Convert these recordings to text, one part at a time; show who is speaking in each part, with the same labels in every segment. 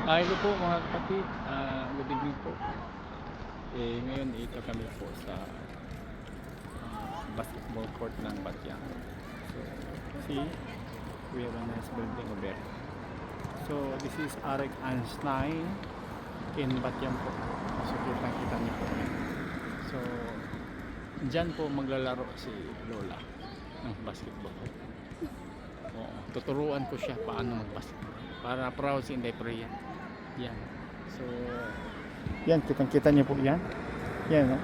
Speaker 1: Hello po mga kapatid, good evening po. Ngayon ito kami po sa basketball court ng Batyang. So, see, we have a nice building over there. So, this is Arik Einstein in Batyang po. So, kitang-kita niyo po. So, dyan po maglalaro si Lola ng basketball. Tuturuan ko siya paano mag-basketball para proud si Inday Priya. Yan. So, yan, kitang-kita niyo po yan. Yan, no?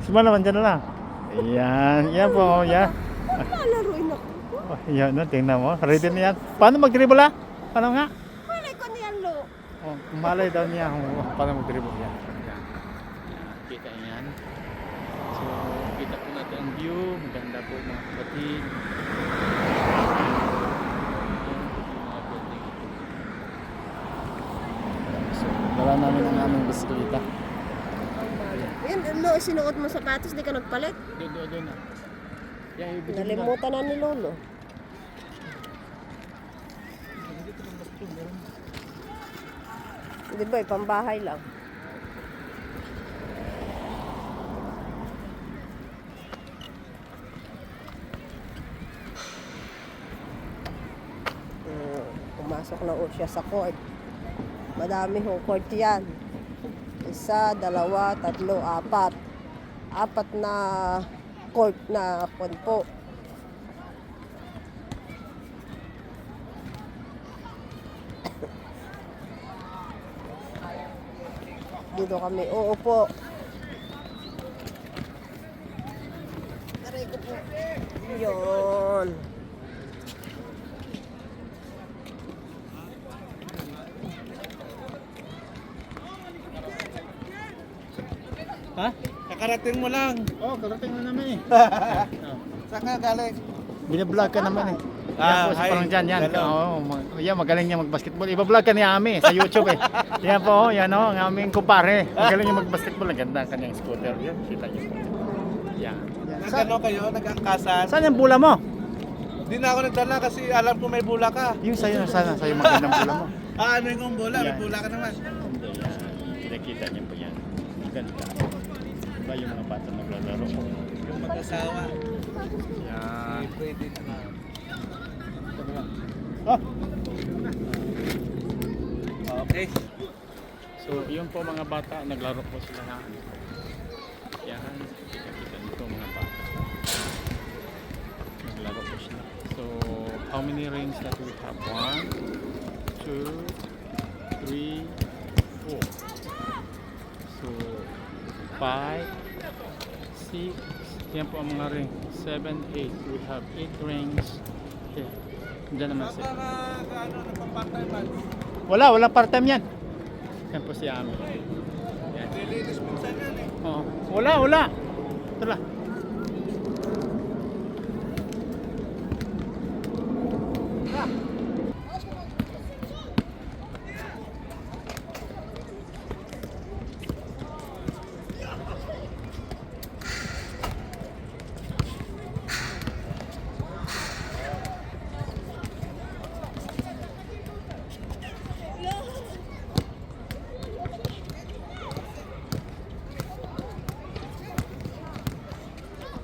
Speaker 1: Sima naman dyan na lang. Yan, yan po, yan.
Speaker 2: Lalaroin ako.
Speaker 1: Oh, yan, no? Tingnan mo. Ready na yan. Paano mag-dribble, ha? Paano nga?
Speaker 2: Malay ko niyan, Lo.
Speaker 1: Oh, malay daw niya kung paano mag-dribble. Yan. Yan. Kita yan. So, kita po natin ang view. Maganda po mga kapatid. Dala namin ang aming bisikleta.
Speaker 2: Yan, Lo, sinuot mo sapatos, di ka nagpalit.
Speaker 1: Doon na. Yan, ibigin mo na.
Speaker 2: Nalimutan na ni Lolo. Di ba, pambahay lang. Pumasok na siya sa court. Madami hong court yan. 1, 2, 3, 4. 4 na court na po. Dito kami uupo. Aray ko po. Yun.
Speaker 1: Ha?
Speaker 3: Kakarating mo lang.
Speaker 1: Oh, karating mo naman eh.
Speaker 3: Saan ka galing?
Speaker 1: Binablog ka naman eh. Yan
Speaker 3: Ah,
Speaker 1: po, si
Speaker 3: hi.
Speaker 1: parang dyan, yan.
Speaker 3: Hello.
Speaker 1: Yan, magaling niya mag-basketball. Iba-vlog ka ni Ami sa YouTube eh. Yan po, yan o, ang aming kumpare. Magaling niya mag-basketball. Ang ganda ang kanyang scooter. Yan, kita niyo po. Yan.
Speaker 3: Nagano kayo? Nag-angkasan?
Speaker 1: Saan yung bula mo?
Speaker 3: Di na ako nagdala kasi alam ko may bula ka.
Speaker 1: Yung sa'yo, sana sa'yo magandang bula mo.
Speaker 3: Ano yung bula? May
Speaker 1: Yan.
Speaker 3: bula ka naman.
Speaker 1: Hindi, yan. Kinakita niyo po yan. Ganda. Diba yung mga bata naglalaro po?
Speaker 3: Yung mag-asawa.
Speaker 1: Yan.
Speaker 3: Pwede na.
Speaker 1: Oh!
Speaker 3: Okay.
Speaker 1: So, yun po mga bata, naglaro po sila na ano. Yan, kita nito mga bata. Naglaro po sila. So, how many rings that we have? 1, 2, 3, 4. So, 5, 6. Yan po ang mga ring. 7, 8. We have 8 rings. Okay. Diyan naman sila.
Speaker 3: Ano na part-time man?
Speaker 1: Walang part-time yan. Yan po si Ami. Yan.
Speaker 3: Nilinis minsan yan eh.
Speaker 1: Oo. Wala. Tara.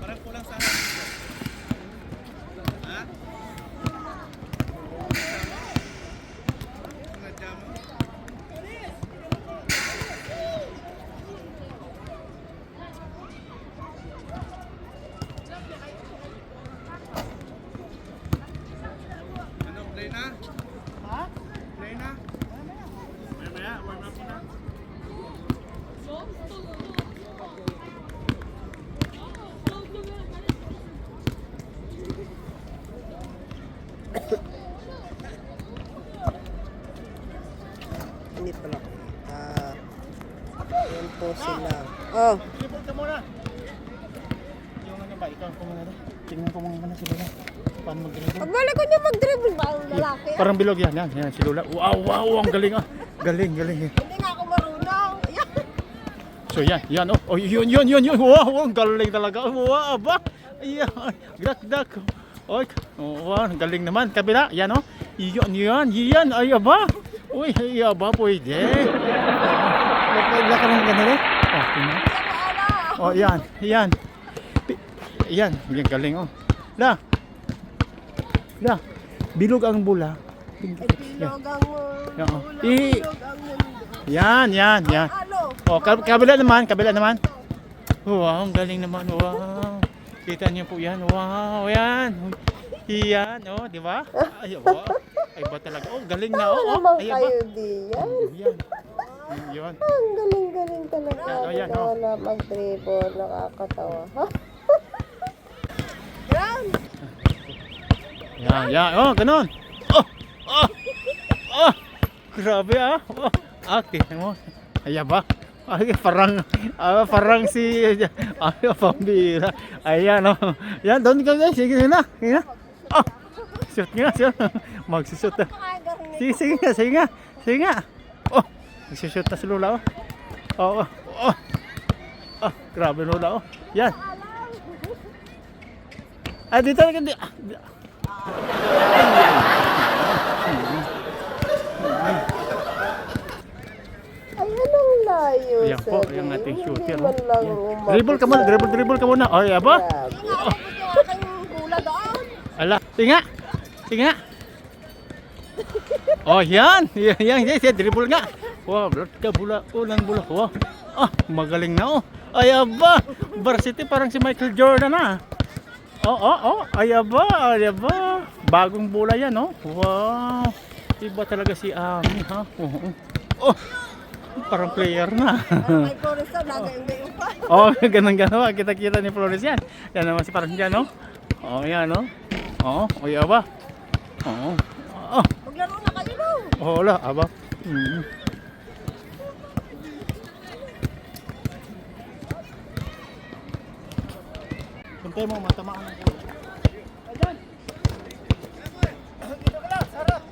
Speaker 3: Parang kulang sa akin. Ha? Sinadya mo? Ano, play na?
Speaker 1: Ha?
Speaker 3: Play na? Maya, warm up na.
Speaker 2: Hindi pala. Yan po sila. Oh,
Speaker 1: Dribble ka muna. Yung ano ba, ikaw ko muna. Tingnan ko muna si Lola. Paano mag-dribble?
Speaker 2: pagbalik ko niya mag-dribble ba ang lalaki?
Speaker 1: Parang bilog yan. Yan si Lola. Wow, ang galing ah. Galing.
Speaker 2: Hindi nga ako marunong. Ayan.
Speaker 1: So yan oh. Oh, yun. Wow, ang galing talaga. Wow, aba. Ayan. Dak. Oy, wow, ang galing naman. Kabila, yan oh. Yan. Ay, aba. Uy, iya ba pwede? Laka ng ganda rin. Oh, tingnan. Oh, yan. Yan. Yan. Yan, galing oh. La. La. Bilog ang bula.
Speaker 2: Bilog ang
Speaker 1: Yan, oh.
Speaker 2: ulo, bilog ang mundo.
Speaker 1: Yan, yan, yan.
Speaker 2: Ano?
Speaker 1: Oh, kabila naman, kabila naman. Wow, ang galing naman. Wow. Kita niyo po yan. Wow, yan. Yan, oh, di ba? Ay, wow. Ay, ba talaga? Oh, galing na.
Speaker 2: Ano
Speaker 1: Oh,
Speaker 2: naman
Speaker 1: ay, ba?
Speaker 2: kayo diyan?
Speaker 1: Yan. Yan.
Speaker 2: Ang galing-galing talaga.
Speaker 1: Ayan,
Speaker 2: Ikaw
Speaker 1: oh.
Speaker 2: na mag-dribble, nakakatawa. Ha? Ground!
Speaker 1: Yan, yan. Oh, ganun. Oh, oh, oh. Grabe ah. Oh, tingnan mo. Ay, ba? Ay, parang si, ay, pambira. Ayan, oh. Yan, doon ka guys. Sige na. Sige na. Oh, shoot nga, shoot. Magsushoot na. Sige, sige nga, sige nga. Sige nga. Oh, magsushoot na si Lola, oh. Oh, oh, oh. Oh, grabe Lola, oh. Yan. Ay, dito na ka.
Speaker 2: Ayan ang layo.
Speaker 1: Ayan po,
Speaker 2: sabi.
Speaker 1: yung ating shooter.
Speaker 2: Hindi man lang
Speaker 1: Dribble ka muna, dribble ka muna. Ay, aba.
Speaker 2: Grabe. Yung aking gula doon.
Speaker 1: Ala, tinga. Tinga. Oh, yan. Yan, dribble nga. Wow, blood ka bula, ulan bula. Wow. Ah, magaling na oh. Ay, aba. Varsity parang si Michael Jordan ah. Oh. Ay, aba. Ay, aba. Bagong bola yan, oh. Wow. Iba talaga si Ami, ha? Oh. Parang player na.
Speaker 2: Parang may Flores daw, nagayong pa.
Speaker 1: Oh, ganun. Kita-kita ni Flores yan. Yan naman si parang dyan, no? Oh, yan, no? Oh, ay, aba. Oh.
Speaker 2: Maglaro na kayo no.
Speaker 1: Oh, wala, aba. Suntay mo, matamaan ng kulo. Ayan! Dito ka lang, sarap!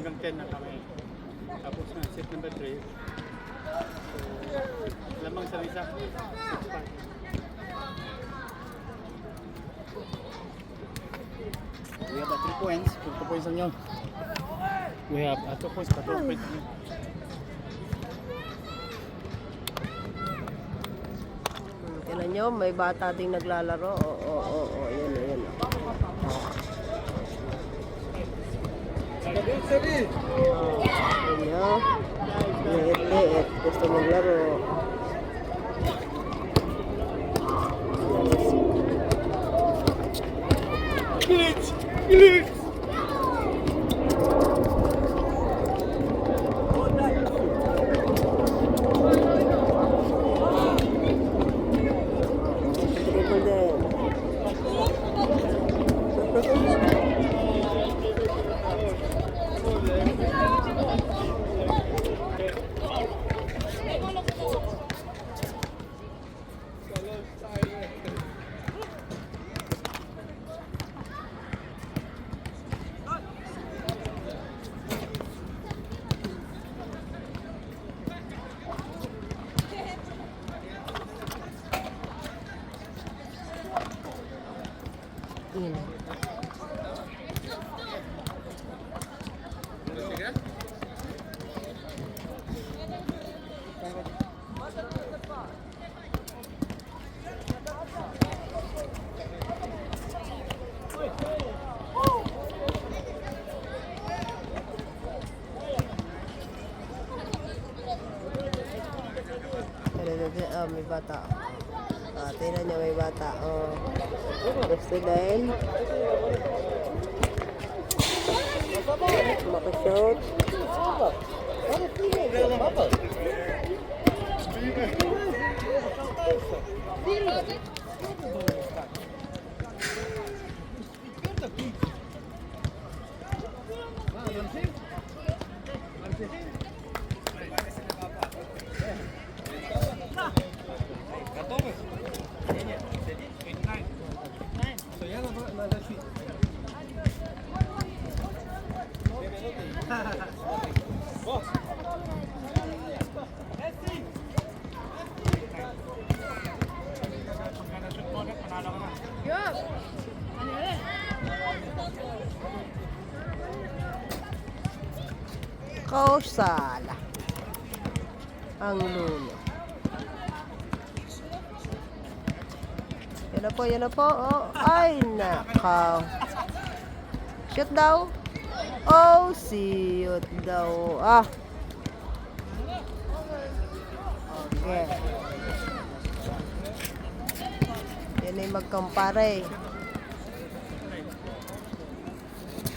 Speaker 1: hanggang 10 na kami. Tapos na set number 3. So, lamang sa isa. 6-5.
Speaker 3: We have 3 points. 2 points lang yun.
Speaker 1: We have 2 points, 4 points.
Speaker 2: Tignan nyo, may bata ding naglalaro. Oo, yan, yan. Tignan nyo, liit-liit, gusto maglaro.
Speaker 1: Glitch! Glitch!
Speaker 2: Triple din. Yun. May bata. Tingnan niya, may bata. Gusto din. Makashoot. Kausala. Ang lulo. Yan na po, yan na po. Oh, ay, nakaw. Shoot daw. Oh, shoot daw. Ah. Okay. Yan ay magkampare.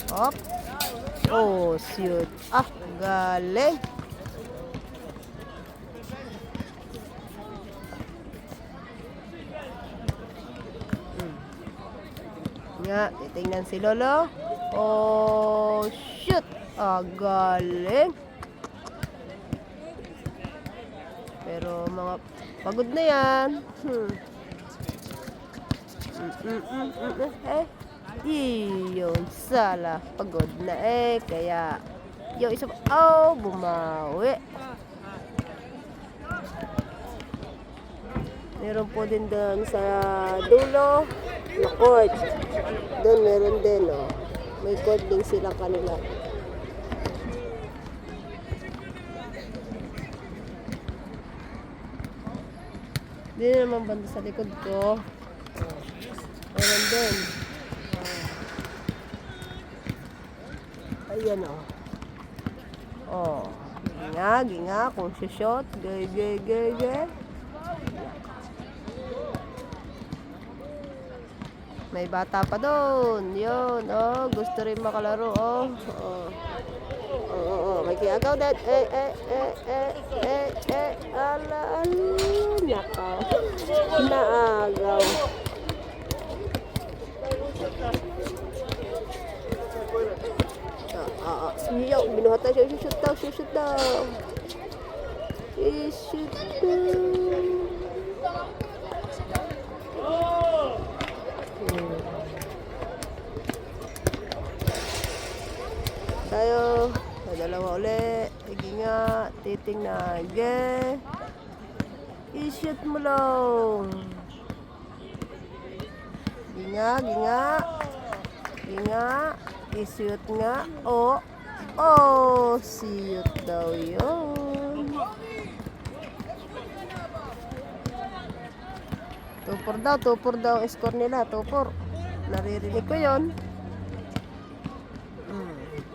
Speaker 2: Hop. Oh, shoot. Ah, galing. Nga, titingnan si Lolo. Oh, shoot. Ah, galing. Pero mga pagod na yan. Iyon sala. Pagod na kaya yung isa pa, oh, bumawi. Meron po din doon sa dulo na court. Doon meron din, oh. May court din sila kanila. Hindi naman banda sa likod ko. Meron din. Ayan, oh. Oh. Ginga, kung shot. Gay. May bata pa doon. Yun, oh. Gusto rin makalaro, oh. May kiagaw din. Ala. Nakaw. Naagaw. Siyaw. Binuhatan siya. Shoot daw. I-shoot daw. Tayo. May dalawa uli. Sige nga. Titingnan. Ge. I-shoot mo lang. Ginga, ginga. Ginga. I-shoot nga. Oh. Oh. Shoot daw yun. 2-4 daw ang score nila. 2-4. Naririnig ko yun.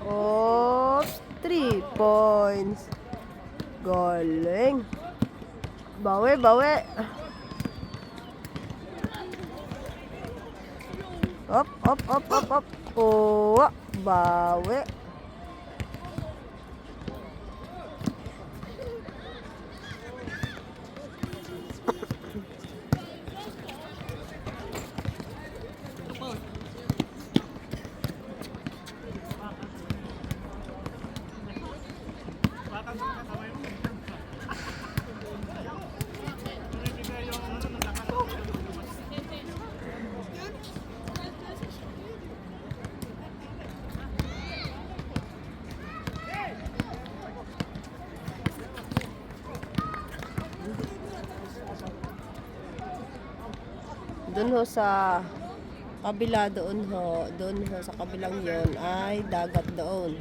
Speaker 2: Oh, 3 points. Galing. Bawi, bawi. Up, up, up, up, up. Oh, bawi. Doon ho sa kabila doon ho sa kabilang yon ay dagat doon.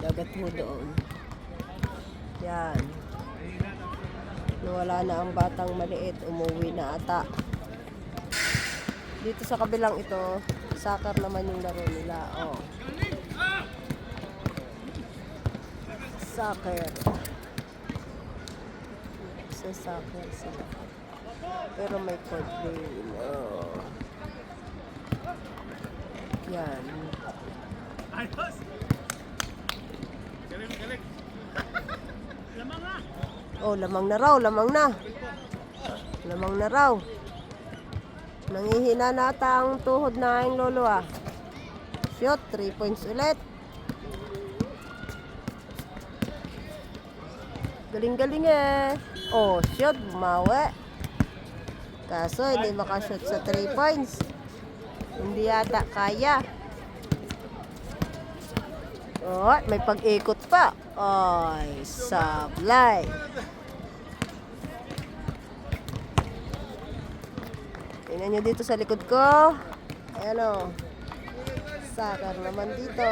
Speaker 2: Dagat ho doon. Yan. Nawala na ang batang maliit, umuwi na ata. Dito sa kabilang ito, soccer naman yung laro nila. Oh. Soccer. Sa soccer sila. Pero may court din. Oh. Yan.
Speaker 3: Ayos! Galing, galing. Lamang nga!
Speaker 2: Oh, lamang na raw, lamang na. Lamang na raw. Nangihina nata ang tuhod na aking lolo ah. Shot, 3 points ulit. Galing-galing eh. Oh, shot, bumawi. Kaso hindi makashoot sa 3 points. Hindi yata kaya. Oh, may pag-ikot pa. Ay, sablay. Tingnan nyo dito sa likod ko. Ayan o. Soccer naman dito.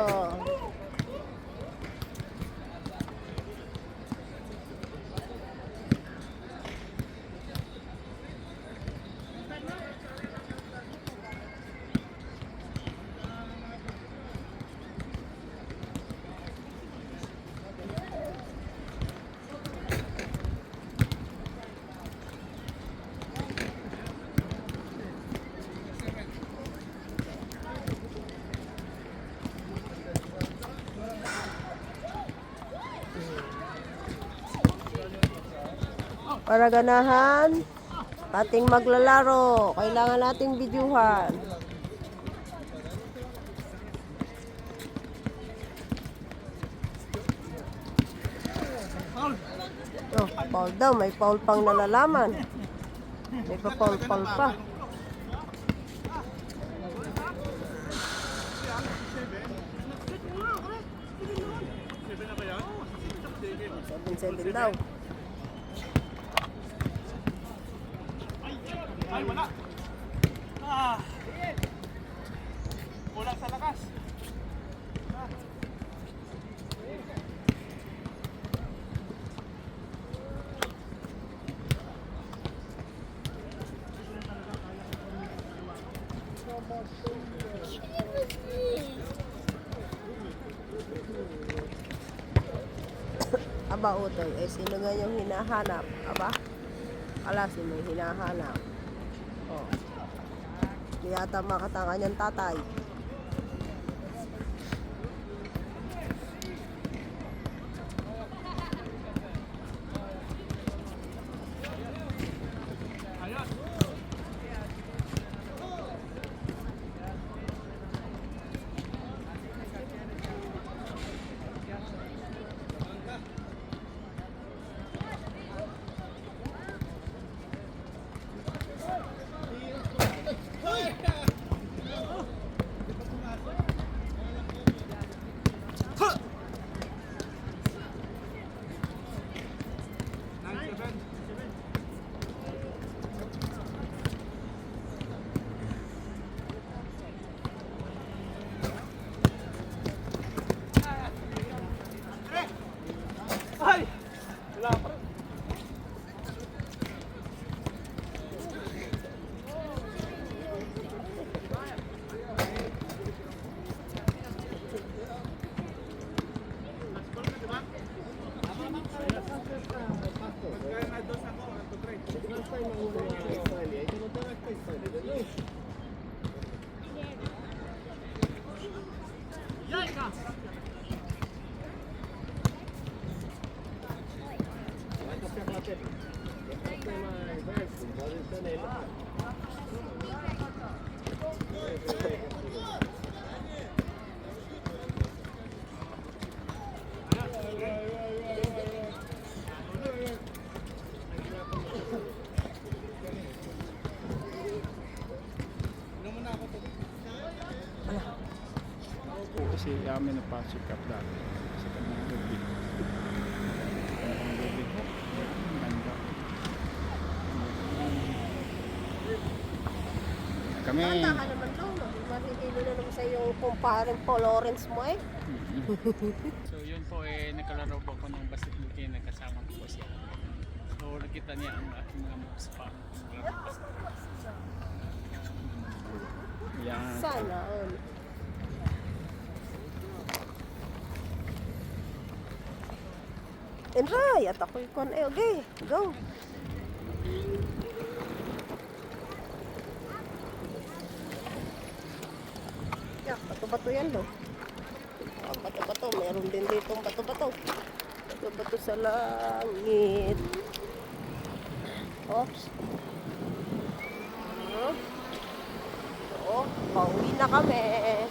Speaker 2: Para ganahan ating maglalaro, kailangan nating bidyuhan. Oh, foul daw, may foul pang nalalaman. May pa-foul pa. Seven daw.
Speaker 3: Ay, wala! Ah! Kulang sa lakas!
Speaker 2: Aba, Utoy, eh sino nga yung hinahanap? Aba, ala si may hinahanap. Oh. Di yata makatanga niyang tatay.
Speaker 3: Ayos!
Speaker 1: Kasi amin na pa-check up dati sa kanyang tubig. Kanyang tubig po. Ang ganda. Kami.
Speaker 2: Tatahan naman daw, no? Mahihilo na naman sa yung kumparing Paul Lawrence mo eh.
Speaker 1: So yun po nakalaro po ako ng basketball kaya nagkasama ko po siya. So nakita niya ang aking mga moves pa. Yan.
Speaker 2: Sana all. Enray, at ako'y kon okay, go. Yak, bato-bato yan no. Ah, bato-bato, meron din ditong bato-bato. Bato-bato sa langit. Oops. So, pauwi na kami.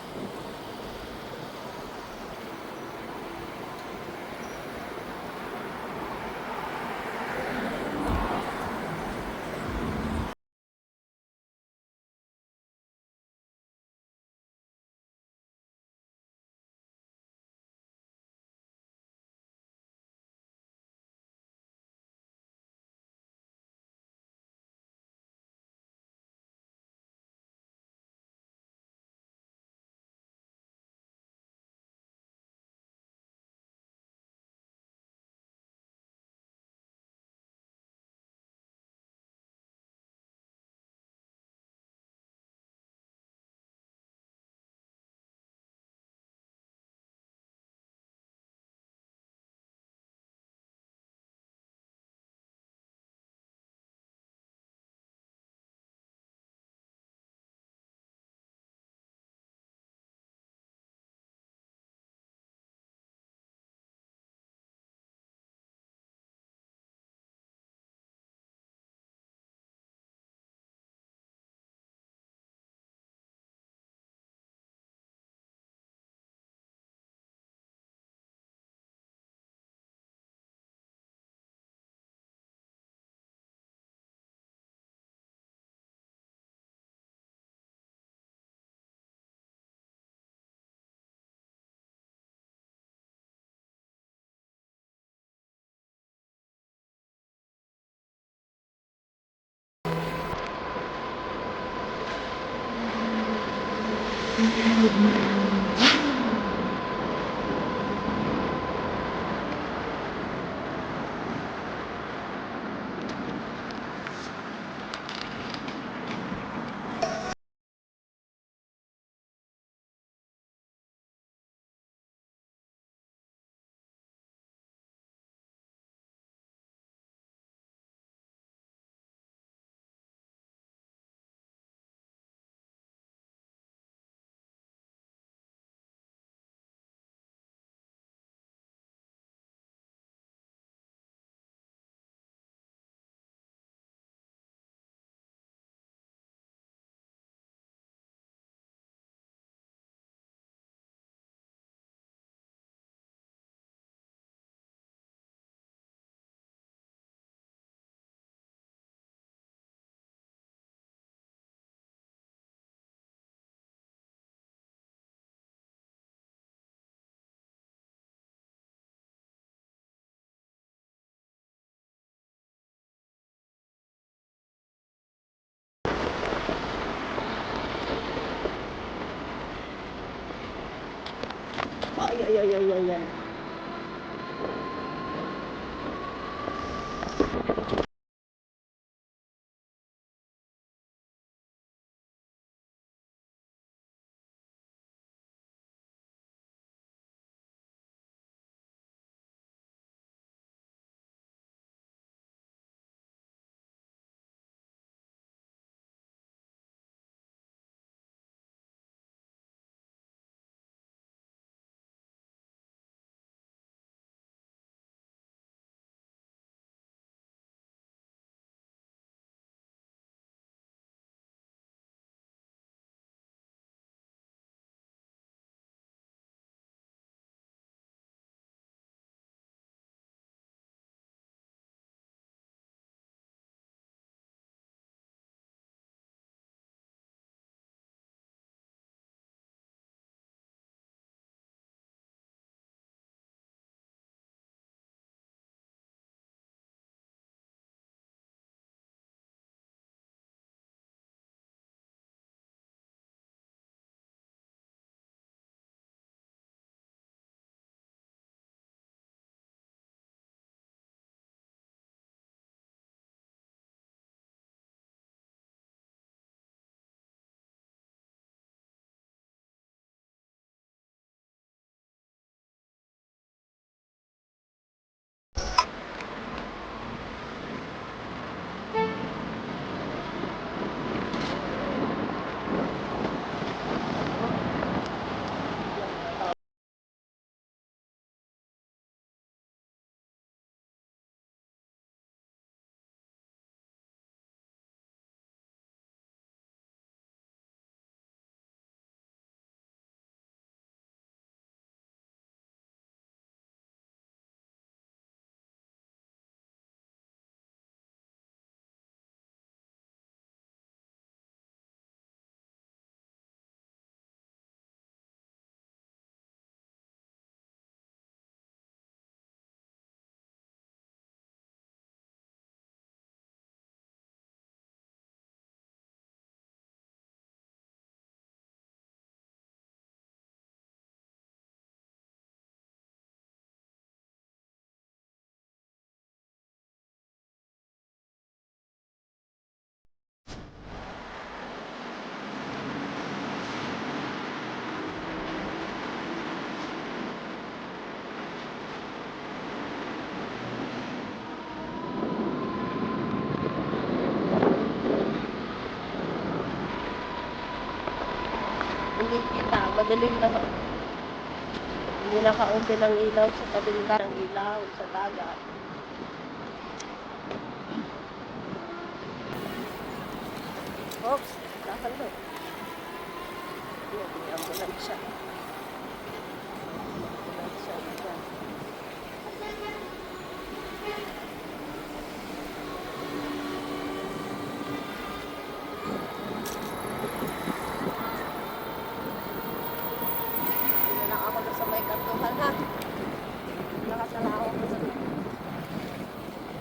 Speaker 2: Ay, ay, ay, ay, ay, ay. madilim na. Hindi naka-open ang ilaw sa tabing ng ilaw sa dagat. Oops, kakalo. Yung ambulansya.